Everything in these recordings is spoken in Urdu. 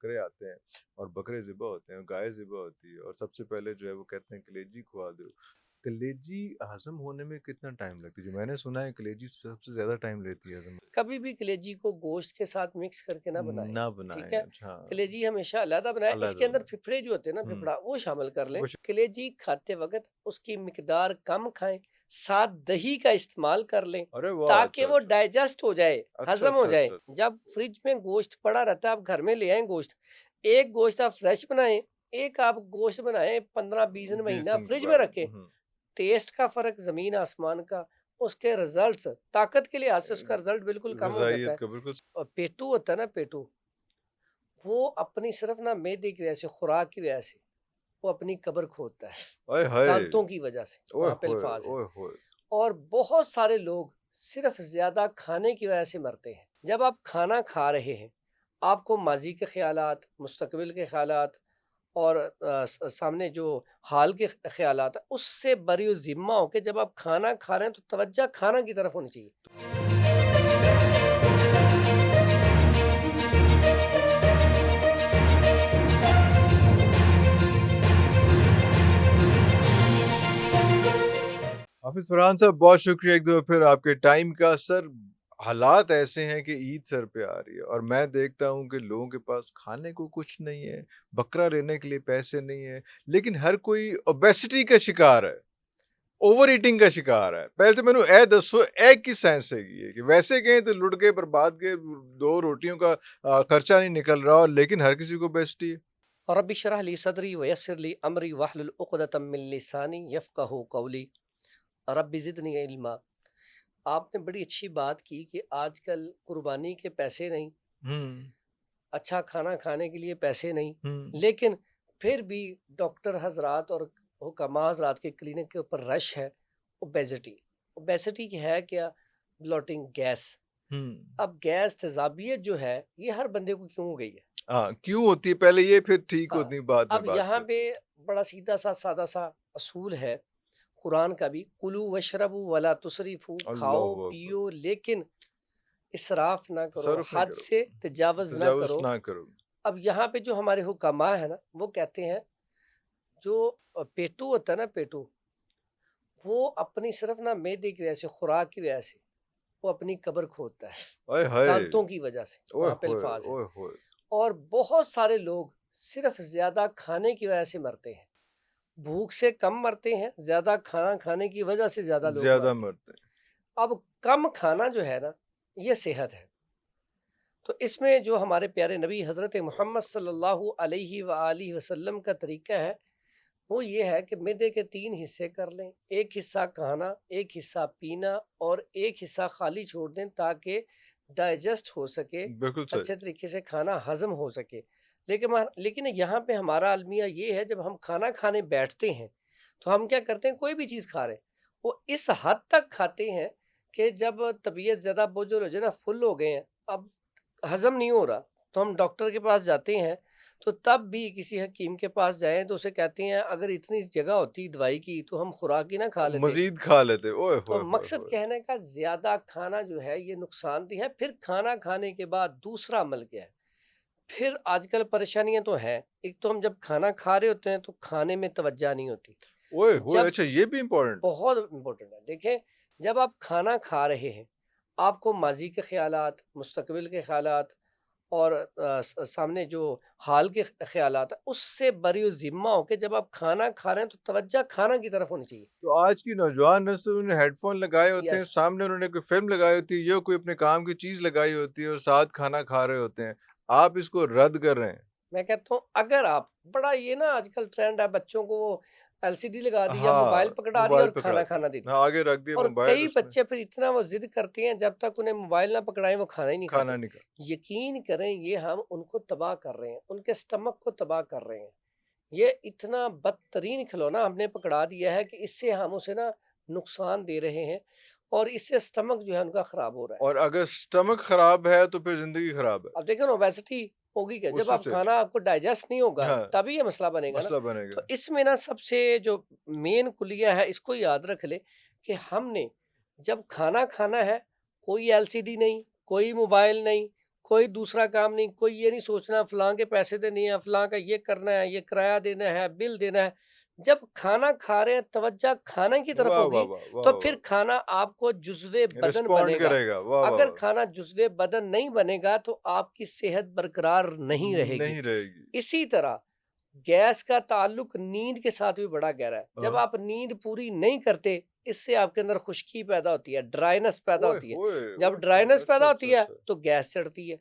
بکرے آتے ہیں اور بکرے ذبح ہوتے ہیں، گائے ذبح ہوتی ہے، اور سب سے پہلے جو ہے وہ کہتے ہیں کلیجی کھوا دو. کلیجی ہضم ہونے میں کتنا ٹائم لگتی ہے؟ جو میں نے سنا ہے کلیجی سب سے زیادہ ٹائم لیتی ہے ہضم. کبھی بھی کلیجی کو گوشت کے ساتھ مکس کر کے نہ بنائیں. نہ ٹھیک بنائیں، ہے، اچھا. کلیجی ہمیشہ علیحدہ بنائیں. اس علیحدہ کے اندر بنائیں. پھپھڑے جو ہوتے ہیں نا، ہوں. پھپھڑا وہ شامل کر لیں. وہ کلیجی کھاتے وقت اس کی مقدار کم کھائیں، ساتھ دہی کا استعمال کر لیں ارے واہ، تاکہ اچھا وہ اچھا ڈائجسٹ ہو جائے، اچھا ہضم ہو اچھا جائے. اچھا. جب فریج میں گوشت پڑا رہتا ہے، آپ گھر میں لے آئیں گوشت. ایک گوشت آپ فریش بنائیں، ایک آپ گوشت بنائیں 15-20 دن 20 مہینہ دن کے فریج میں بعد. رکھیں. ٹیسٹ کا فرق زمین آسمان کا. اس کے رزلٹس طاقت کے لحاظ سے اس کا رزلٹ بالکل کم ہو جاتا ہے. غذائیت کا بالکل. اور پیٹو ہوتا ہے نا، پیٹو وہ اپنی صرف نہ معدے کی وجہ سے، خوراک کی وجہ سے وہ اپنی قبر کھودتا ہے، اوئے ہائے، دانتوں کی وجہ سے. اوئے وہاں پہ ہوئے الفاظ ہے. اوئے ہوئے. اور بہت سارے لوگ صرف زیادہ کھانے کی وجہ سے مرتے ہیں. جب آپ کھانا کھا رہے ہیں، آپ کو ماضی کے خیالات، مستقبل کے خیالات اور سامنے جو حال کے خیالات ہیں اس سے بری و ذمہ ہو کے جب آپ کھانا کھا رہے ہیں تو توجہ کھانا کی طرف ہونی چاہیے. حافظ فرحان صاحب، بہت شکریہ ایک دفعہ پھر آپ کے ٹائم کا. سر، حالات ایسے ہیں کہ عید سر پہ آ رہی ہے اور میں دیکھتا ہوں کہ لوگوں کے پاس کھانے کو کچھ نہیں ہے، بکرا لینے کے لیے پیسے نہیں ہے، لیکن ہر کوئی اوبیسٹی کا شکار ہے، اوور ایٹنگ کا شکار ہے. پہلے تو مینوں اے دسو اے کی سائنس ہے کہ ویسے کہیں تو لٹ کے برباد کے 2 روٹیوں کا خرچہ نہیں نکل رہا، لیکن ہر کسی کو اوبیسٹی ہے. رب اشرح لی صدری ویسر لی امری واحلل عقدۃ من لسانی یفقہوا قولی رب زدنی علما. آپ نے بڑی اچھی بات کی کہ آج کل قربانی کے پیسے نہیں، اچھا کھانا کھانے کے لیے پیسے نہیں، لیکن پھر بھی ڈاکٹر حضرات اور حکماء حضرات کے کلینک کے اوپر رش ہے. اوبیسٹی کی ہے کیا؟ Bloating, gas. اب گیس تیزابیت جو ہے یہ ہر بندے کو کیوں ہو گئی ہے؟ کیوں ہوتی ہے پہلے یہ، پھر ٹھیک ہاں، ہوتی ہے بعد میں اب بات یہاں کرتے پہ ہیں. بڑا سیدھا سا سادہ سا اصول ہے قرآن کا بھی، کلو وشربو ولا تسرفو، کھاؤ اللہ اکبر. پیو لیکن اسراف نہ کرو، صرف نہیں حد کرو، سے تجاوز نہ تجاوز کرو. نہ کرو. اب یہاں پہ جو ہمارے حکماء ہیں نا وہ کہتے ہیں جو پیٹو ہوتا ہے نا، پیٹو وہ اپنی صرف نہ معدے کی وجہ سے، خوراک کی وجہ سے وہ اپنی قبر کھودتا ہے، اوئے ہائے، دانتوں کی وجہ سے. اوئے وہاں پہ ہوئے الفاظ ہے. اوئے ہوئے. اور بہت سارے لوگ صرف زیادہ کھانے کی وجہ سے مرتے ہیں، بھوک سے کم مرتے ہیں، زیادہ کھانا کھانے کی وجہ سے زیادہ لوگ زیادہ مرتے ہیں. مرتے ہیں. اب کم کھانا جو ہے نا یہ صحت ہے. تو اس میں جو ہمارے پیارے نبی حضرت محمد صلی اللہ علیہ وآلہ وسلم کا طریقہ ہے وہ یہ ہے کہ معدے کے 3 حصے کر لیں، ایک حصہ کھانا، ایک حصہ پینا اور ایک حصہ خالی چھوڑ دیں تاکہ ڈائجسٹ ہو سکے، بالکل صحیح. اچھے طریقے سے کھانا ہضم ہو سکے. لیکن یہاں پہ ہمارا المیہ یہ ہے جب ہم کھانا کھانے بیٹھتے ہیں تو ہم کیا کرتے ہیں، کوئی بھی چیز کھا رہے ہیں وہ اس حد تک کھاتے ہیں کہ جب طبیعت زیادہ بوجھل ہو جائے نا، فل ہو گئے ہیں، اب ہضم نہیں ہو رہا تو ہم ڈاکٹر کے پاس جاتے ہیں. تو تب بھی کسی حکیم کے پاس جائیں تو اسے کہتے ہیں اگر اتنی جگہ ہوتی دوائی کی تو ہم خوراک ہی نہ کھا لیتے. مزید کھا لیتے. اوئے تو ہوئے ہوئے مقصد ہوئے. کہنے کا زیادہ کھانا جو ہے یہ نقصان دہ ہے. پھر کھانا کھانے کے بعد دوسرا عمل کیا ہے؟ پھر آج کل پریشانیاں تو ہیں. ایک تو ہم جب کھانا کھا رہے ہوتے ہیں تو کھانے میں توجہ نہیں ہوتی. اوئے ہوئے، جب اچھا یہ بھی امپورٹنٹ. بہت امپورٹنٹ ہے. دیکھیں جب آپ کھانا کھا رہے ہیں آپ کو ماضی کے خیالات، مستقبل کے خیالات اور سامنے جو حال کے خیالات ہیں اس سے بری و ذمہ ہو کے جب آپ کھانا کھا رہے ہیں تو توجہ کھانا کی طرف ہونی چاہیے. تو آج کی نوجوان نسل نے ہیڈ فون لگائے ہوتے ہیں، Yes. سامنے انہوں نے کوئی فلم لگائی ہوتی ہے یا کوئی اپنے کام کی چیز لگائی ہوتی ہے اور ساتھ کھانا کھا رہے ہوتے ہیں. آپ اس کو رد کر رہے ہیں. میں کہتا ہوں اگر آپ بڑا یہ نا آج کل ٹرینڈ ہے بچوں کو وہ LCD لگا دی یا ہاں، موبائل پکڑا دیا موبائل اور پکڑا کھانا دیا. کھانا دے دی. ہاں، آگے رکھ دیا اور موبائل، کئی اس میں بچے پھر اتنا وہ ضد کرتے ہیں جب تک انہیں موبائل نہ پکڑائیں وہ کھانا ہی نہیں کھاتے. کھانا نہیں کھا. یقین کریں یہ ہم ان کو تباہ کر رہے ہیں، ان کے سٹمک کو تباہ کر رہے ہیں. یہ اتنا بدترین کھلونا ہم نے پکڑا دیا ہے کہ اس سے ہم اسے نا نقصان دے رہے ہیں اور اس سے سٹمک جو ہے ان کا خراب ہو رہا ہے. اور اگر سٹمک خراب ہے تو پھر زندگی خراب ہے. اب دیکھو نا اوبیسٹی ہوگی کیا؟ جب اسی آپ سے کھانا آپ کو ڈائجسٹ نہیں ہوگا ہاں تبھی یہ مسئلہ بنے گا نا. مسئلہ بنے تو گا. اس میں نا سب سے جو مین کلیہ ہے اس کو یاد رکھ لے کہ ہم نے جب کھانا کھانا ہے کوئی LCD نہیں، کوئی موبائل نہیں، کوئی دوسرا کام نہیں، کوئی یہ نہیں سوچنا فلاں کے پیسے دینے ہیں، فلاں کا یہ کرنا ہے، یہ کرایہ دینا ہے، بل دینا ہے۔ جب کھانا کھا رہے ہیں توجہ کھانا کی طرف واہ واہ ہوگی واہ واہ تو واہ، پھر کھانا آپ کو جزوِ بدن رسپونڈ بنے گا۔ کرے گا، واہ واہ اگر واہ، کھانا جزوِ بدن نہیں بنے گا تو آپ کی صحت برقرار نہیں رہے گی۔ نہیں رہے گی۔ اسی طرح گیس کا تعلق نیند کے ساتھ بھی بڑا گہرا ہے۔ جب ہاں، آپ نیند پوری نہیں کرتے اس سے آپ کے اندر خشکی پیدا ہوتی ہے، ڈرائنس پیدا اوئے ہوتی ہے۔ ہوئے جب اوئے ہوئے، ڈرائنس اچھا پیدا اچھا ہوتی ہے اچھا، تو گیس چڑھتی ہے۔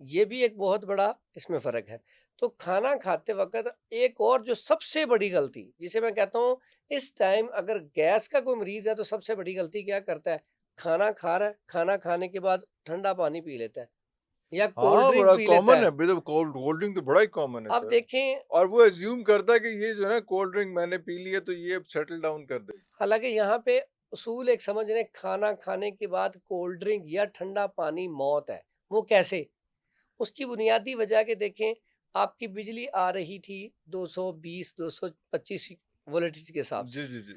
یہ بھی ایک بہت بڑا اس میں فرق ہے۔ تو کھانا کھاتے وقت ایک اور جو سب سے بڑی غلطی جسے میں کہتا ہوں اس ٹائم اگر گیس کا کوئی مریض ہے تو سب سے بڑی غلطی کیا کرتا ہے؟ کھانا کھا رہا ہے، کھانا کھانے کے بعد ٹھنڈا پانی پی لیتا ہے یا کولڈ ہاں ڈرنک بڑا پی لیتا کامن ہے۔ ہے، کولڈ کولڈ ڈرنک تو بڑا ہی کامن ہے اب سر۔ دیکھیں، اور وہ ایزیوم کرتا ہے کہ یہ جو ہے نا کولڈ ڈرنک میں نے پی لی ہے تو یہ سیٹل ڈاؤن کر دے گی۔ حالانکہ یہاں پہ اصول ایک سمجھ رہے ہیں، کھانا کھانے کے بعد کولڈ ڈرنک یا ٹھنڈا پانی موت ہے۔ وہ کیسے؟ اس کی بنیادی وجہ کہ دیکھیں آپ کی بجلی آ رہی تھی 220 225 وولٹیج کے حساب سے، جی جی جی،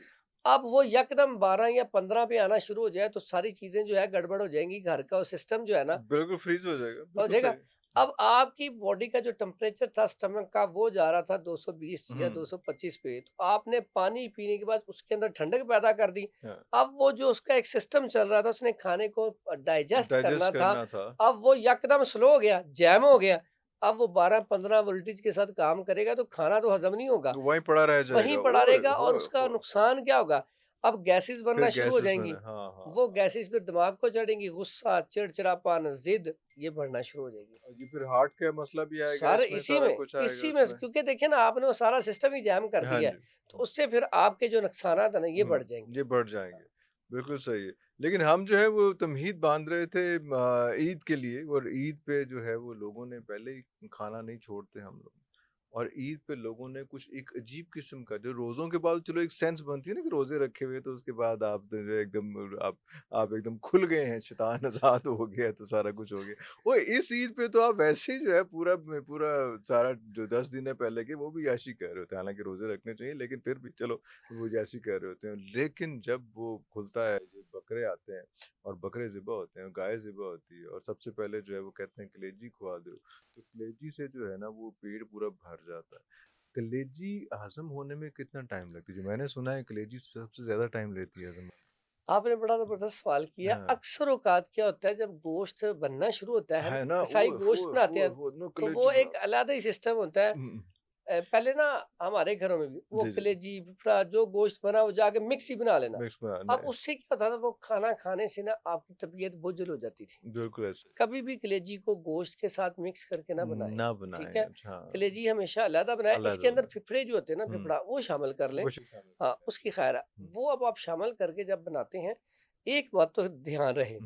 اب وہ یکدم 12 یا 15 پہ آنا شروع ہو جائے تو ساری چیزیں جو ہے گڑبڑ ہو جائیں گی، گھر کا سسٹم جو ہے نا بالکل فریز ہو جائے گا، ہو بالکل جائے گا۔ صحیح۔ اب آپ کی باڈی کا جو ٹمپریچر تھا اسٹمک کا وہ جا رہا تھا 220 یا ہوں، 225 پہ، تو آپ نے پانی پینے کے بعد اس کے اندر ٹھنڈک پیدا کر دی۔ ہاں، اب وہ جو اس کا ایک سسٹم چل رہا تھا، اس نے کھانے کو ڈائجسٹ کرنا ڈائجسٹ تھا، کرنا تھا، اب وہ یکدم سلو ہو گیا، جیم ہو گیا۔ اب وہ 12-15 وولٹیج کے ساتھ کام کرے گا تو کھانا تو ہزم نہیں ہوگا، وہیں پڑا رہ جائے وہیں گا، پڑا اوئے رہے گا، اور ہوئے اس کا ہوئے، نقصان کیا ہوگا؟ اب گیسز پھر بننا شروع ہو گیسز جائیں میں گی، نے، ہاں ہاں وہ ہاں، گیسز پھر دماغ کو چڑھیں گی، غصہ، چڑچڑاپن، ضد، یہ بڑھنا شروع ہو جائے گی۔ اور یہ پھر ہارٹ کا مسئلہ بھی آئے گا سارے اس میں، اسی سارا میں کچھ آئے گا اسی اس میں میں۔ کیونکہ دیکھیں نا آپ نے وہ سارا سسٹم ہی جیم کر ہاں دیا ہے، جی، تو اس سے پھر آپ کے جو نقصانات ہیں نا یہ بڑھ جائیں گے۔ یہ بڑھ جائیں گے، بالکل صحیح ہے۔ لیکن ہم جو ہے وہ تمہید باندھ رہے تھے عید کے لیے، اور عید پہ جو ہے وہ لوگوں نے پہلے ہی کھانا نہیں چھوڑتے ہم لوگ، اور عید پہ لوگوں نے کچھ ایک عجیب قسم کا جو روزوں کے بعد چلو ایک سینس بنتی ہے نا کہ روزے رکھے ہوئے تو اس کے بعد آپ جو ہے ایک دم آپ آپ ایک دم کھل گئے ہیں، شیطان آزاد ہو گیا تو سارا کچھ ہو گیا۔ وہ اس عید پہ تو آپ ویسے ہی جو ہے پورا پورا سارا جو 10 دن ہے پہلے کے وہ بھی یاشی کر رہے ہوتے ہیں، حالانکہ روزے رکھنے چاہیے لیکن پھر بھی چلو وہ یاشی کر رہے ہوتے ہیں۔ لیکن جب وہ کھلتا ہے، جو بکرے آتے ہیں اور بکرے ذبح ہوتے ہیں، گائے ذبح ہوتی ہے، اور سب سے پہلے جو ہے وہ کہتے ہیں کلیجی کھوا دو، تو کلیجی سے جو ہے نا وہ پیٹ پورا بھر جاتا ہے۔ کلیجی ہضم ہونے میں کتنا ٹائم لگتی ہے؟ جو میں نے سنا ہے کلیجی سب سے زیادہ ٹائم لیتی ہے ہضم ہونے آپ نے بڑا زبردست سوال میں۔ کیا۔ ہاں اکثر اوقات کیا ہوتا ہے جب گوشت بننا شروع ہوتا ہے نا، ہے نا، کسائی گوشت بناتے ہیں وہ نو تو کلیجی وہ ایک علیحدہ ہی سسٹم ہوتا ہے۔ پہلے نا ہمارے گھروں میں بھی وہ جی جی کلیجی پھپڑا جو گوشت بنا وہ جا کے مکس ہی بنا لینا۔ مکس میں اب اس سے کیا ہوتا تھا، وہ کھانا کھانے سے نا آپ کی طبیعت بوجھل ہو جاتی تھی۔ بالکل ایسے کبھی بھی کلیجی کو گوشت کے ساتھ مکس کر کے نہ بنائیں، نہ ٹھیک بنائیں، ہے؟ اچھا، کلیجی ہمیشہ علیحدہ بنائیں، اس کے علیحدہ اندر بنائیں، پھپڑے جو ہوتے ہیں نا، پھپڑا وہ شامل کر لیں۔ وہ شامل ہاں کر اس کی خیر ہے، لیں۔ وہ اب آپ شامل کر کے جب بناتے ہیں، ایک بات تو دھیان رہے،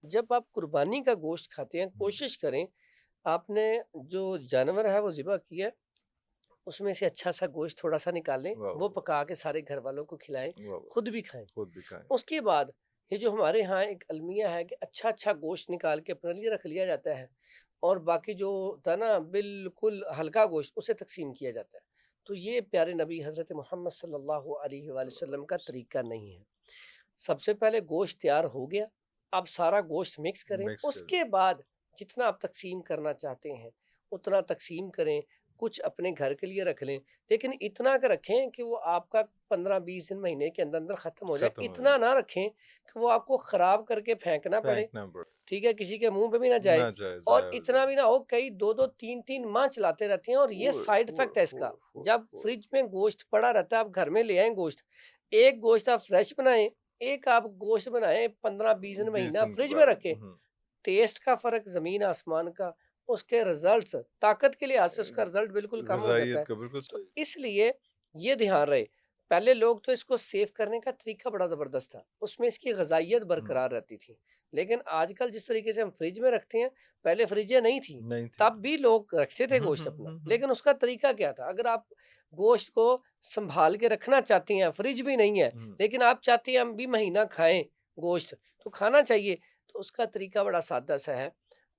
جب آپ قربانی کا گوشت کھاتے ہیں کوشش کریں آپ نے جو جانور ہے وہ ذبح کیا ہے اس میں سے اچھا سا گوشت تھوڑا سا نکالیں، واہ وہ واہ پکا کے سارے گھر والوں کو کھلائیں، واہ واہ، خود بھی کھائیں۔ خود بھی کھائیں، اس کے بعد یہ جو ہمارے ہاں ایک المیہ ہے کہ اچھا اچھا گوشت نکال کے اپنے لیے رکھ لیا جاتا ہے، اور باقی جو ہوتا ہے نا بالکل ہلکا گوشت اسے تقسیم کیا جاتا ہے، تو یہ پیارے نبی حضرت محمد صلی اللہ علیہ وآلہ وسلم کا طریقہ نہیں ہے۔ سب سے پہلے گوشت تیار ہو گیا، اب سارا گوشت مکس کریں، مکس اس کر کے بعد جتنا آپ تقسیم کرنا چاہتے ہیں اتنا تقسیم کریں، کچھ اپنے گھر کے لیے رکھ لیں، لیکن اتنا کہ رکھیں کہ وہ آپ کا 15-20 دن مہینے کے اندر اندر ختم ہو جائے، ختم ہو اتنا نہ رکھیں کہ وہ آپ کو خراب کر کے پھینکنا پڑے، پھینکنا پڑے، ٹھیک ہے، کسی کے منہ پہ بھی نہ جائے، نہ جائے، اور ضائع ہو اتنا جائے۔ بھی نہ ہو کئی 2-2 3-3 ماہ چلاتے رہتے ہیں، اور یہ اوئے سائیڈ اوئے افیکٹ ہے اس اوئے کا۔ اوئے جب اوئے، فریج میں گوشت پڑا رہتا ہے آپ گھر میں لے آئیں گوشت، ایک گوشت آپ فریش بنائیں، ایک آپ گوشت بنائیں 15-20 دن 20 مہینہ دن کے فریج میں بعد، رکھیں، ٹیسٹ کا فرق زمین آسمان کا، اس کے رزلٹس طاقت کے لحاظ سے اس کا رزلٹ بالکل کم ہو جاتا ہے۔ غذائیت کا بالکل تو صحیح۔ اس لیے یہ دھیان رہے، پہلے لوگ تو اس کو سیو کرنے کا طریقہ بڑا زبردست تھا، اس میں اس کی غذائیت برقرار رہتی تھی، لیکن آج کل جس طریقے سے ہم فریج میں رکھتے ہیں، پہلے فریجیں نہیں تھیں نہیں تھی، تب بھی لوگ رکھتے تھے گوشت اپنا، لیکن اس کا طریقہ کیا تھا؟ اگر آپ گوشت کو سنبھال کے رکھنا چاہتے ہیں، فریج بھی نہیں ہے لیکن آپ چاہتے ہیں ہم بھی مہینہ کھائیں گوشت، تو کھانا چاہیے، تو اس کا طریقہ بڑا سادہ سا ہے،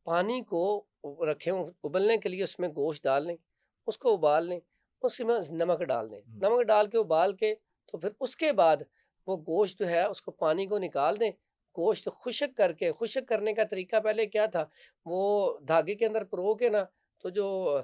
پانی کو رکھیں ابلنے کے لیے، اس میں گوشت ڈال لیں، اس کو ابال لیں، اس میں نمک ڈال دیں، نمک ڈال کے ابال کے، تو پھر اس کے بعد وہ گوشت جو ہے اس کو پانی کو نکال دیں، گوشت خشک کر کے، خشک کرنے کا طریقہ پہلے کیا تھا، وہ دھاگے کے اندر پرو کے نا، تو جو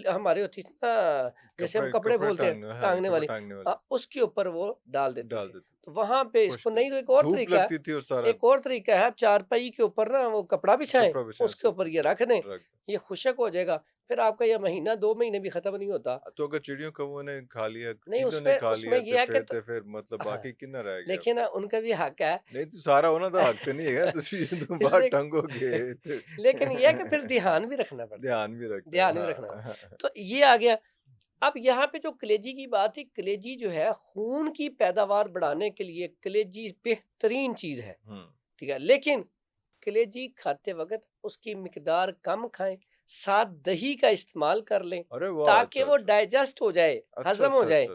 ہمارے ہوتی تھی نا، جیسے ہم کپڑے کپڑے کپڑے بولتے ہیں ٹانگنے، ہاں جی، ٹانگنے کپڑے والی، ٹانگنے والی اس کے اوپر وہ ڈال دیتے ڈال تھے. دیتے تو وہاں پہ اس کو خشک نہیں، تو ایک اور دھوپ طریقہ ہے، لگتی تھی اور سارا ایک اور طریقہ ہے، آپ چارپائی کے اوپر نا وہ کپڑا بچھائیں، کپڑا بچھائیں اس کے اوپر یہ رکھ دیں، رکھ یہ خشک ہو جائے گا. پھر آپ کا یہ مہینہ 2 مہینے بھی ختم نہیں ہوتا. تو اگر چڑیوں کبووں نے کھا لیا، نہیں، چیلوں نے کھا اس میں لیا یہ ہے کہ تے پھر مطلب ہاں، باقی کنا رہ گیا لیکن پھر؟ ان کا بھی حق ہے. نہیں تو سارا انہاں دا حق تے نہیں ہے، تسی باہر لیکن ٹنگو گے تے لیکن یہ ہے کہ پھر دھیان بھی رکھنا پڑتا ہے، دھیان بھی رکھنا ہے، دھیان بھی رکھنا ہاں. پڑتا. تو یہ آ گیا. اب یہاں پہ جو کلیجی کی بات تھی، کلیجی جو ہے خون کی پیداوار بڑھانے کے لیے کلیجی بہترین چیز ہے، ٹھیک ہے. لیکن کلیجی کھاتے وقت اس کی مقدار کم کھائیں، ساتھ دہی کا استعمال کر لیں ارے واہ، تاکہ اچھا وہ اچھا ڈائجسٹ ہو جائے، اچھا ہضم ہو اچھا جائے. اچھا